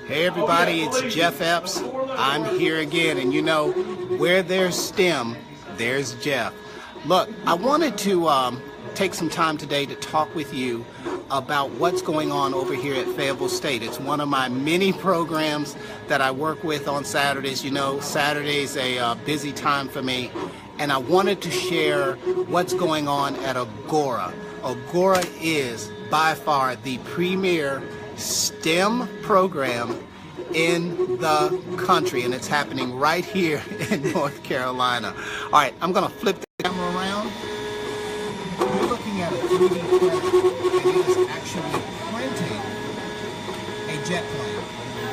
Hey everybody, it's Jeff Epps. I'm here again, and you know, where there's STEM, there's Jeff. Look, I wanted to take some time today to talk with you about what's going on over here at Fayetteville State. It's one of my many programs that I work with on Saturdays. You know, Saturday's a busy time for me, and I wanted to share what's going on at Agora. Agora is by far the premier STEM program in the country, and it's happening right here in North Carolina. All right, I'm going to flip the camera around. We're looking at a 3D printer, and it is actually printing a jet plane.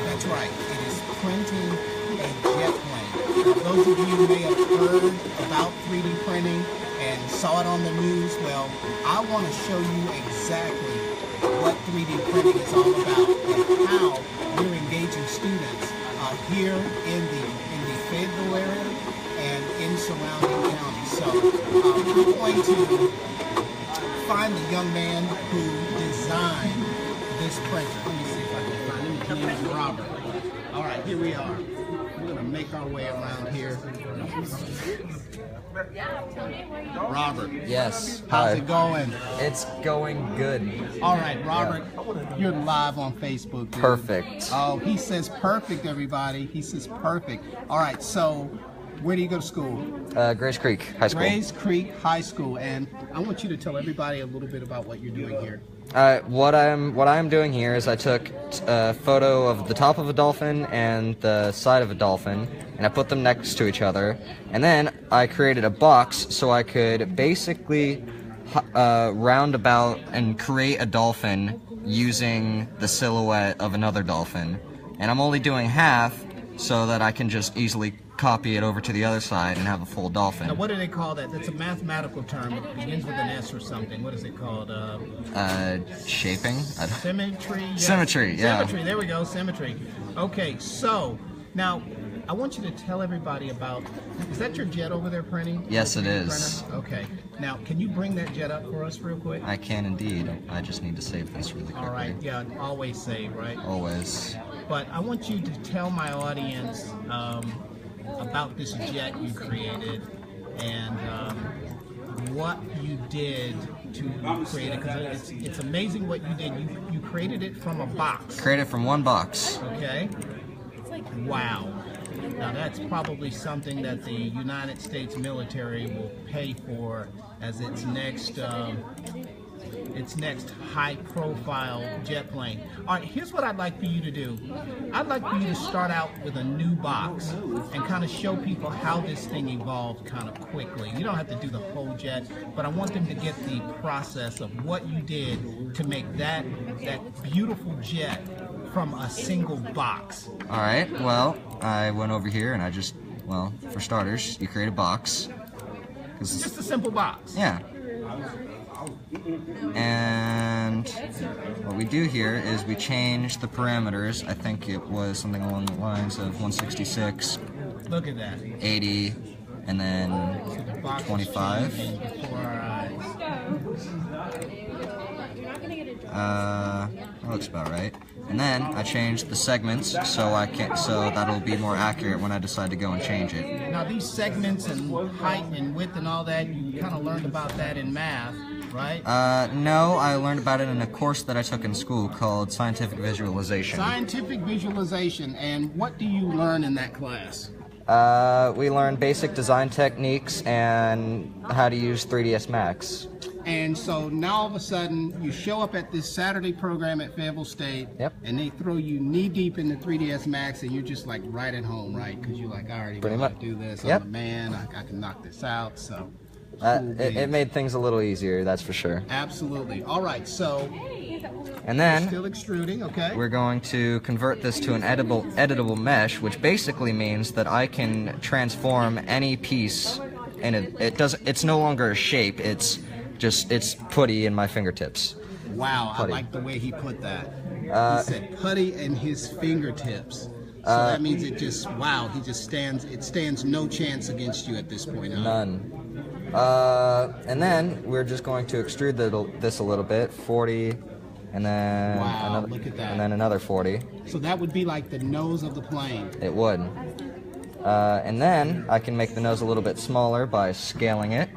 That's right, it is printing a jet plane. Now, those of you may have heard about 3D printing and saw it on the news. Well, I want to show you exactly what 3D printing is all about and how we're engaging students here in the Fayetteville area and in surrounding counties. So we're going to find the young man who designed this printer. Let me see if I can find him. His name is Robert. All right, here we are. We're going to make our way around here. Robert. Yes. How's it going? It's going good. All right, Robert, you're live on Facebook, dude. Perfect. Oh, he says perfect, everybody. He says perfect. All right, so where do you go to school? Grace Creek High School. Grace Creek High School, and I want you to tell everybody a little bit about what you're doing here. What I'm doing here is I took a photo of the top of a dolphin and the side of a dolphin, and I put them next to each other, and then I created a box so I could basically round about and create a dolphin using the silhouette of another dolphin. And I'm only doing half so that I can just easily copy it over to the other side and have a full dolphin. Now, what do they call that? That's a mathematical term. It begins with an S or something. What is it called? Shaping? Symmetry? Yes. Symmetry, yeah. Symmetry, there we go, symmetry. Okay, so, now, I want you to tell everybody about, is that your jet over there printing? Yes, it is. Okay. Now, can you bring that jet up for us real quick? I can indeed. I just need to save this really quickly. All right, yeah, always save, right? Always. But I want you to tell my audience about this jet you created and what you did to create it, because it's amazing what you did. You created it from a box. Created from one box. Okay. Wow. Now that's probably something that the United States military will pay for as its next high-profile jet plane. All right, here's what I'd like for you to do. I'd like for you to start out with a new box and kind of show people how this thing evolved kind of quickly. You don't have to do the whole jet, but I want them to get the process of what you did to make that beautiful jet from a single box. All right, well, I went over here and I just, well, for starters, you create a box. Just a simple box. Yeah. And what we do here is we change the parameters. I think it was something along the lines of 166. Look at that. 80, and then 25. Before our eyes. That looks about right. And then I changed the segments so that'll be more accurate when I decide to go and change it. Now these segments and height and width and all that, you kind of learned about that in math, right? No, I learned about it in a course that I took in school called Scientific Visualization. Scientific Visualization, and what do you learn in that class? We learned basic design techniques and how to use 3ds Max. And so now all of a sudden you show up at this Saturday program at Fayetteville State, and they throw you knee deep into 3ds Max, and you're just like right at home, right? Because you're like, I already know how to do this. I'm a man. I can knock this out. So it made things a little easier, that's for sure. Absolutely. All right. So. And then still extruding, okay. We're going to convert this to an editable mesh, which basically means that I can transform any piece, and it's no longer a shape. It's putty in my fingertips. Wow, putty. I like the way he put that. He said putty in his fingertips. So that means it just, wow, it stands no chance against you at this point, huh? None. And then we're just going to extrude this a little bit, 40, and then Wow, another, look at that. and then another 40. So that would be like the nose of the plane. It would. And then I can make the nose a little bit smaller by scaling it.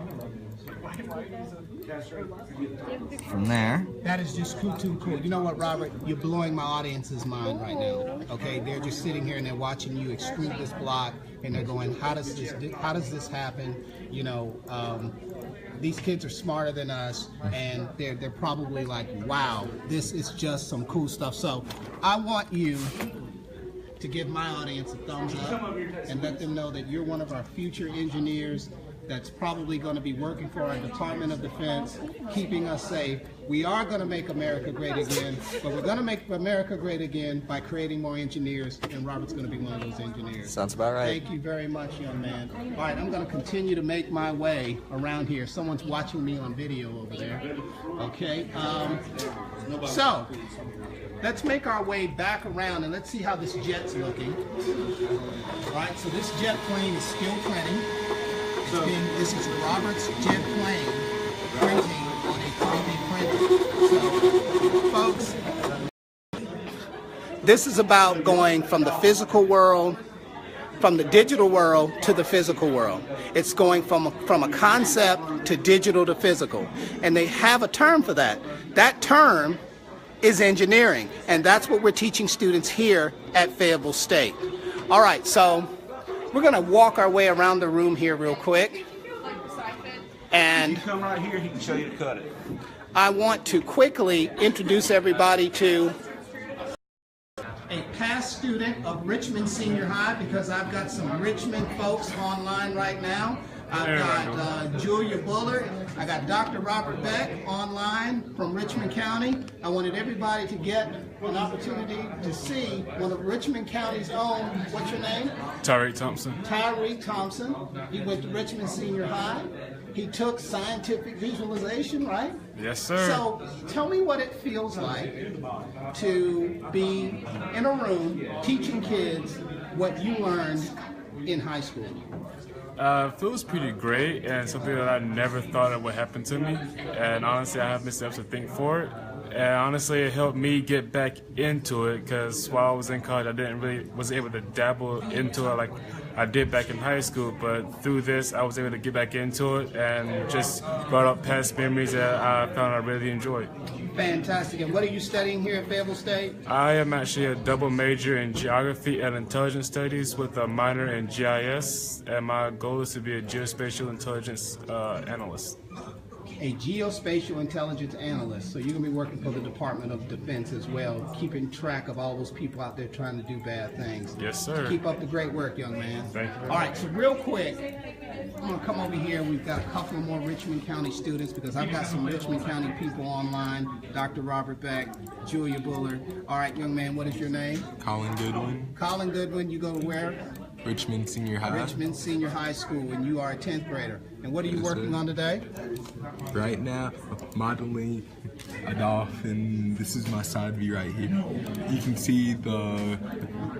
From there. That is just too cool. You know what, Robert? You're blowing my audience's mind right now. Okay, they're just sitting here and they're watching you extrude this block, and they're going, "How does this happen?" You know, these kids are smarter than us, and they're probably like, "Wow, this is just some cool stuff." So, I want you to give my audience a thumbs up and let them know that you're one of our future engineers that's probably going to be working for our Department of Defense, keeping us safe. We are going to make America great again, but we're going to make America great again by creating more engineers, and Robert's going to be one of those engineers. Sounds about right. Thank you very much, young man. All right, I'm going to continue to make my way around here. Someone's watching me on video over there. Okay, so let's make our way back around and let's see how this jet's looking. All right, so this jet plane is still printing. This is Robert's jet plane printing on a 3D printer. So, folks, this is about going from the physical world, from the digital world to the physical world. It's going from a concept to digital to physical. And they have a term for that. That term is engineering. And that's what we're teaching students here at Fayetteville State. All right, so we're going to walk our way around the room here real quick. And if you come right here, he can show you to cut it. I want to quickly introduce everybody to a past student of Richmond Senior High, because I've got some Richmond folks online right now. I've got Julia Bullard. I got Dr. Robert Beck online from Richmond County. I wanted everybody to get an opportunity to see one of Richmond County's own, what's your name? Tyreek Thompson. Tyreek Thompson. He went to Richmond Senior High. He took scientific visualization, right? Yes, sir. So tell me what it feels like to be in a room teaching kids what you learned in high school. Feels pretty great, and something that I never thought it would happen to me. And honestly, I have many steps to think for it. And honestly, it helped me get back into it, because while I was in college, I wasn't able to dabble into it like I did back in high school. But through this, I was able to get back into it and just brought up past memories that I found I really enjoyed. Fantastic. And what are you studying here at Fayetteville State? I am actually a double major in geography and intelligence studies with a minor in GIS, and my goal is to be a geospatial intelligence analyst. A geospatial intelligence analyst. So you're going to be working for the Department of Defense as well, keeping track of all those people out there trying to do bad things. Yes, sir. Keep up the great work, young man. Thank you. All right, so real quick, I'm going to come over here. We've got a couple more Richmond County students, because I've got some Richmond County people online. Dr. Robert Beck, Julia Bullard. All right, young man, what is your name? Colin Goodwin. Colin Goodwin. You go to where? Richmond Senior High. Richmond Senior High School, and you are a 10th grader. And what are you working on today? Right now, modeling a dolphin. This is my side view right here. You can see the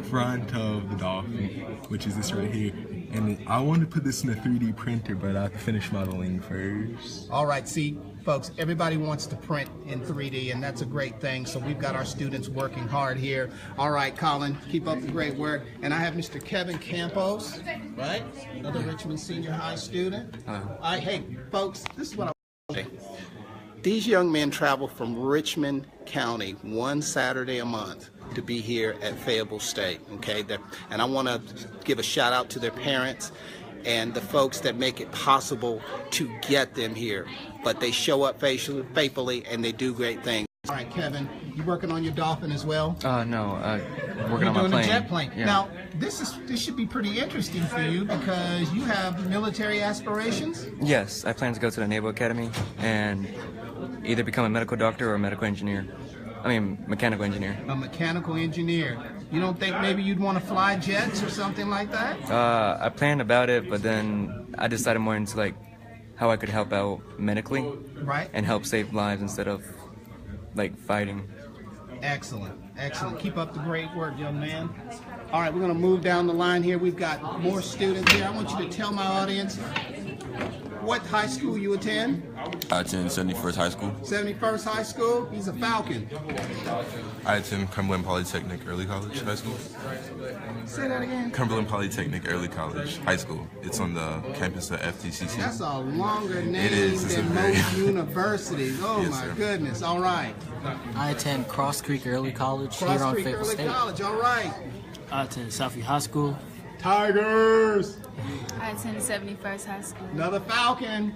front of the dolphin, which is this right here. And I want to put this in a 3D printer, but I have to finish modeling first. All right, see, folks, everybody wants to print in 3D, and that's a great thing. So we've got our students working hard here. All right, Colin, keep up the great work. And I have Mr. Kevin Campos, right? Another Richmond Senior High student. Hey, folks, this is what I want to say. These young men travel from Richmond County one Saturday a month to be here at Fayetteville State, okay? And I want to give a shout out to their parents and the folks that make it possible to get them here. But they show up faithfully, and they do great things. All right, Kevin, you working on your dolphin as well? No, working on my You're doing plane. a jet plane. Yeah. Now, this should be pretty interesting for you, because you have military aspirations. Yes, I plan to go to the Naval Academy and either become a medical doctor or a medical engineer. I mean, mechanical engineer. A mechanical engineer. You don't think maybe you'd want to fly jets or something like that? I planned about it, but then I decided more into like how I could help out medically, Right. and help save lives instead of like fighting. Excellent, excellent. Keep up the great work, young man. All right, we're going to move down the line here. We've got more students here. I want you to tell my audience what high school you attend? I attend 71st High School. 71st High School. He's a Falcon. I attend Cumberland Polytechnic Early College High School. Say that again. Cumberland Polytechnic Early College High School. It's on the campus of FTCC. That's a longer name It is. It's than a very- most universities. Oh Yes, my sir. goodness. All right. I attend Cross Creek Early College here Cross on Creek Fayetteville Early State. College. All right. I attend Southview High School. Tigers. I attend 71st High School. Another Falcon.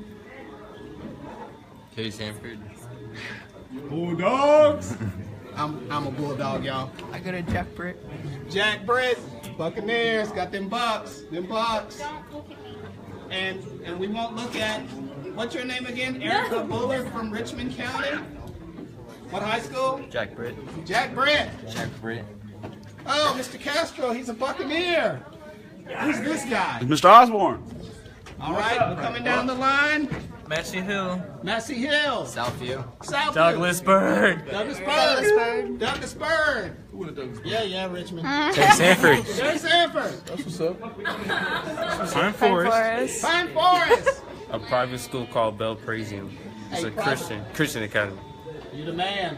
Katie Sanford. Bulldogs. I'm a Bulldog, y'all. I go to Jack Britt. Jack Britt. Buccaneers. Got them Bucks. Them Bucks. And we won't look at, what's your name again? Erica Bullard from Richmond County. What high school? Jack Britt. Jack Britt. Jack Britt. Oh, Mr. Castro, he's a Buccaneer. Who's this guy? Mr. Osborne. All right, we're coming down the line. Massey Hill. Massey Hill. Southview. Southview. Douglas Bird. Douglas Bird. Douglas Bird. Yeah, Richmond. Terry Sanford. Terry Sanford. That's what's up. Pine Forest, Pine Forest. a private school called Bell Praisium. It's Hey, a private- Christian academy. You the man.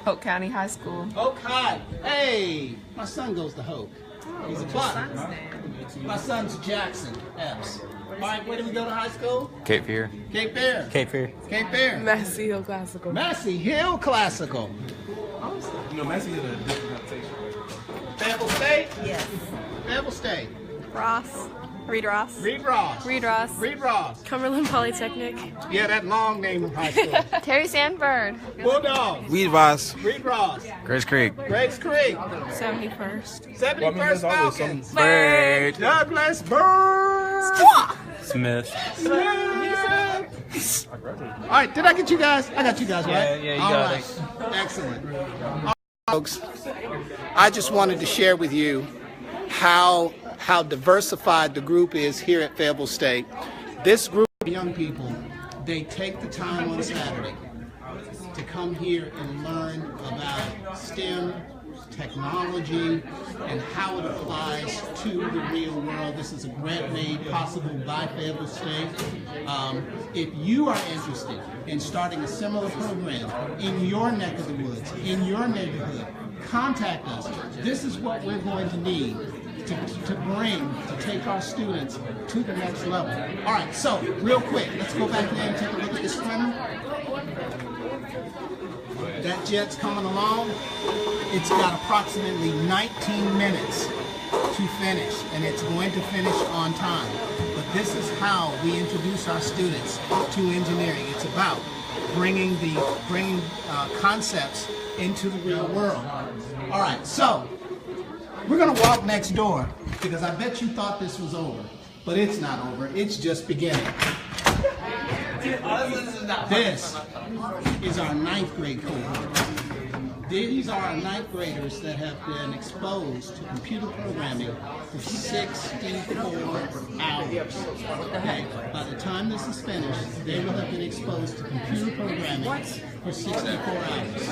Hope County High School. Hope High. Hey, my son goes to Hope. He's a Buck. My son's Jackson Epps. All right, where did we go to high school? Cape Fear. Cape Fear. Cape Fear. Cape Fear. Massey Hill Classical. Massey Hill Classical. You know, Massey had a different reputation. Fayetteville State. Yes. Fayetteville State. Ross. Reed Ross. Reed Ross. Reed Ross. Reed Ross. Cumberland Polytechnic. Yeah, that long name of high school. Terry Sanford. Bulldogs. Reed Ross. Reed Ross. Grace Creek. Greg's Creek. 71st. 71st Falcons. Bird. Douglas Bird. Smith. All right, did I get you guys? I got you guys, right? Yeah, you All got right. Excellent. All right, folks, I just wanted to share with you how diversified the group is here at Fayetteville State. This group of young people, they take the time on Saturday to come here and learn about STEM, technology, and how it applies to the real world. This is a grant made possible by Fayetteville State. If you are interested in starting a similar program in your neck of the woods, in your neighborhood, contact us. This is what we're going to need to take our students to the next level. All right, so real quick, let's go back there and take a look at the sprinter. That jet's coming along. It's got approximately 19 minutes to finish, and it's going to finish on time. But this is how we introduce our students to engineering. It's about bringing concepts into the real world. All right, so we're gonna walk next door because I bet you thought this was over, but it's not over. It's just beginning. This is our 9th grade cohort. These are our 9th graders that have been exposed to computer programming for 64 hours. Okay, by the time this is finished, they will have been exposed to computer programming for 64 hours.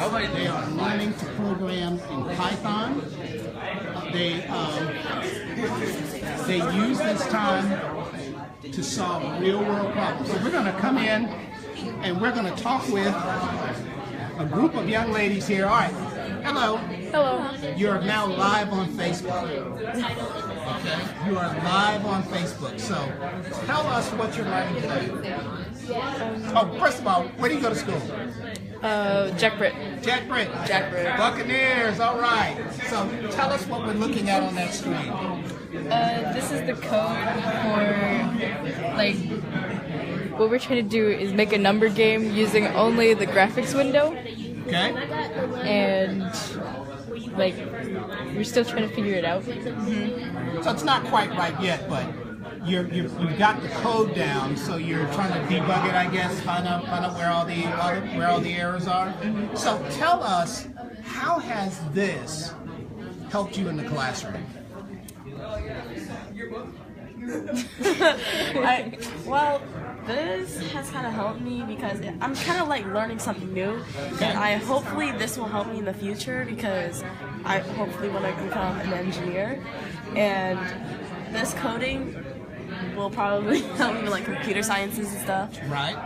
Okay? They are learning to program in Python. They use this time to solve real-world problems. So we're going to come in and we're going to talk with a group of young ladies here. All right. Hello. Hello. You're now live on Facebook. Okay. You are live on Facebook. So tell us what you're learning today. Oh, first of all, where do you go to school? Jack Britt. Jack Britt. Jack Britt. Buccaneers. All right. So tell us what we're looking at on that screen. This is the code for, like, what we're trying to do is make a number game using only the graphics window. Okay. And, like, we're still trying to figure it out. So it's not quite right yet, but you've got the code down, so you're trying to debug it, I guess, find out where all the errors are. So tell us, how has this helped you in the classroom? Well, this has kind of helped me because I'm kind of like learning something new. And hopefully this will help me in the future because I hopefully want to become an engineer. And this coding will probably help me with like computer sciences and stuff. Right.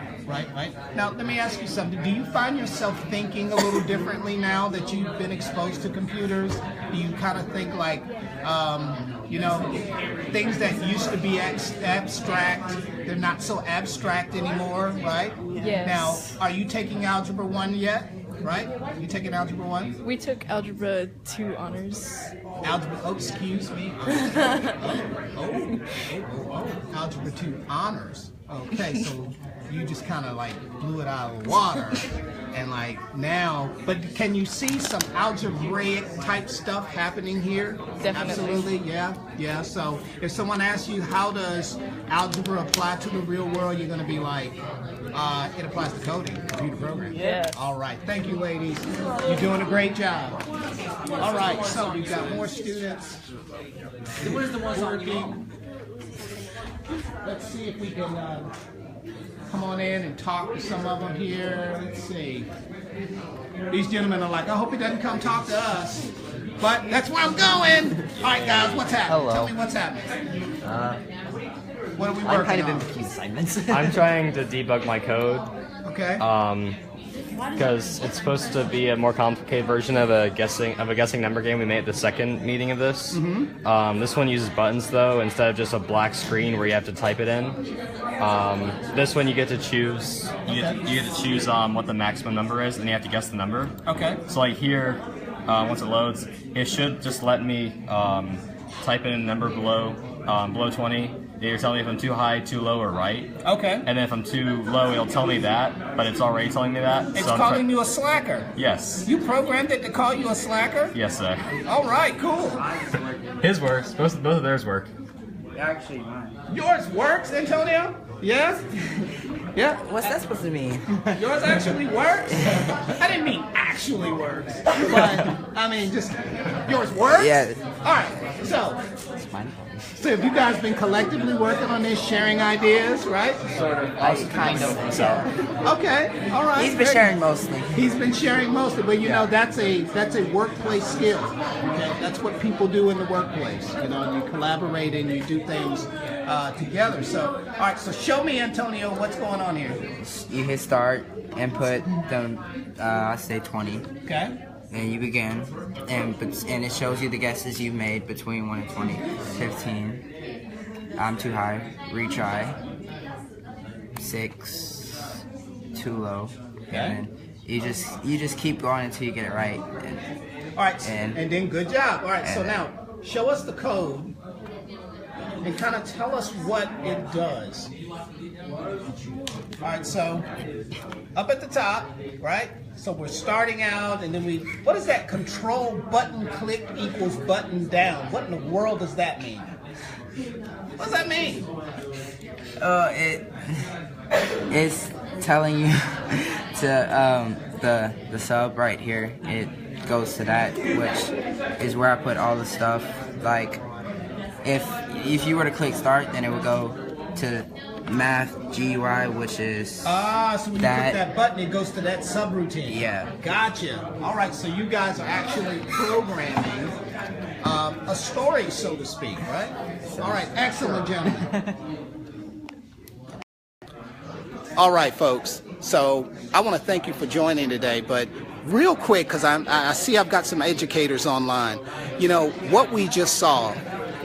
Now, let me ask you something. Do you find yourself thinking a little differently now that you've been exposed to computers? Do you kind of think like, things that used to be abstract, they're not so abstract anymore, right? Yes. Now, are you taking Algebra 1 yet? Right? You taking Algebra 1? We took Algebra 2 honors. Excuse me. Algebra 2 honors. Okay, so you just kind of like blew it out of the water. And like now, but can you see some algebraic type stuff happening here? Definitely. Absolutely, yeah. So if someone asks you how does algebra apply to the real world, you're going to be like, it applies to coding, computer programming. Yeah. All right, thank you, ladies. You're doing a great job. All right, so we've got more students. Where's the ones on you? Let's see if we can come on in and talk to some of them here. Let's see. These gentlemen are like, I hope he doesn't come talk to us. But that's where I'm going. All right, guys, what's happening? Hello. Tell me what's happening. What are we working I'm kind of on? in between assignments. I'm trying to debug my code. Okay. Because it's supposed to be a more complicated version of a guessing number game we made at the second meeting of this. This one uses buttons though instead of just a black screen where you have to type it in. This one you get to choose. You get to choose what the maximum number is, and you have to guess the number. Okay. So like here, once it loads, it should just let me type in a number below 20. It'll tell me if I'm too high, too low, or right. Okay. And then if I'm too low, it'll tell me that, but it's already telling me that. It's so calling you a slacker. Yes. You programmed it to call you a slacker? Yes, sir. All right, cool. His works. Both of theirs work. Actually, mine. Yours works, Antonio? Yes? Yeah? What's that supposed to mean? Yours actually works? I didn't mean actually works, but I mean just yours works? Yeah. All right, so have you guys been collectively working on this, sharing ideas, right? Sort of. Kind of. Okay, all right. He's been sharing mostly. He's been sharing mostly, but you know that's a workplace skill. Okay, that's what people do in the workplace. You know, you collaborate and you do things together. So, all right. So show me, Antonio, what's going on here. You hit start and put the, I say 20. Okay. And you begin, and it shows you the guesses you've made between 1 and 20. 15. I'm too high. Retry. 6. Too low. Okay. And you just keep going until you get it right. All right. And then good job. All right. So now show us the code and kind of tell us what it does. All right. So up at the top, right? So we're starting out, and then what is that? Control button click equals button down. What in the world does that mean? What does that mean? It's telling you to the sub right here. It goes to that, which is where I put all the stuff. Like if you were to click start, then it would go to math GUI, which is so when you click that button, it goes to that subroutine. Yeah. Gotcha. All right, so you guys are actually programming a story, so to speak, right? All right, excellent, gentlemen. All right, folks. So I want to thank you for joining today, but real quick, because I see I've got some educators online. You know, what we just saw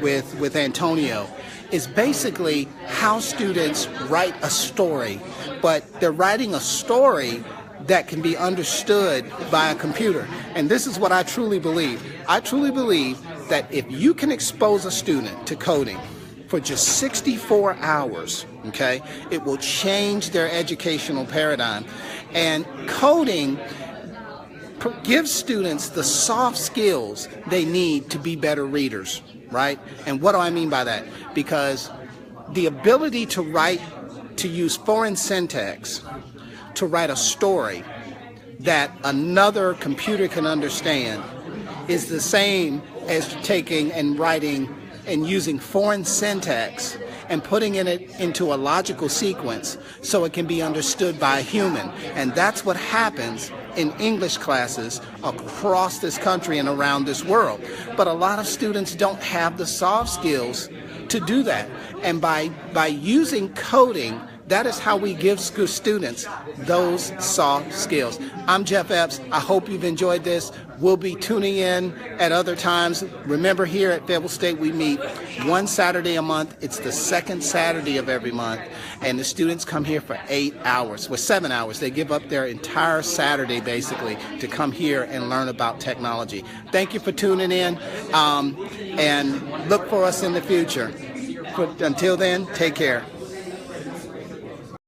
with Antonio is basically how students write a story, but they're writing a story that can be understood by a computer. And this is what I truly believe. I truly believe that if you can expose a student to coding for just 64 hours, okay, it will change their educational paradigm. And coding gives students the soft skills they need to be better readers, right? And what do I mean by that? Because the ability to use foreign syntax to write a story that another computer can understand is the same as taking and writing and using foreign syntax and putting it into a logical sequence so it can be understood by a human. And that's what happens in English classes across this country and around this world. But a lot of students don't have the soft skills to do that. And by using coding, that is how we give students those soft skills. I'm Jeff Epps. I hope you've enjoyed this. We'll be tuning in at other times. Remember, here at Fayetteville State, we meet one Saturday a month. It's the second Saturday of every month. And the students come here for 8 hours, well, 7 hours. They give up their entire Saturday, basically, to come here and learn about technology. Thank you for tuning in, and look for us in the future. But until then, take care.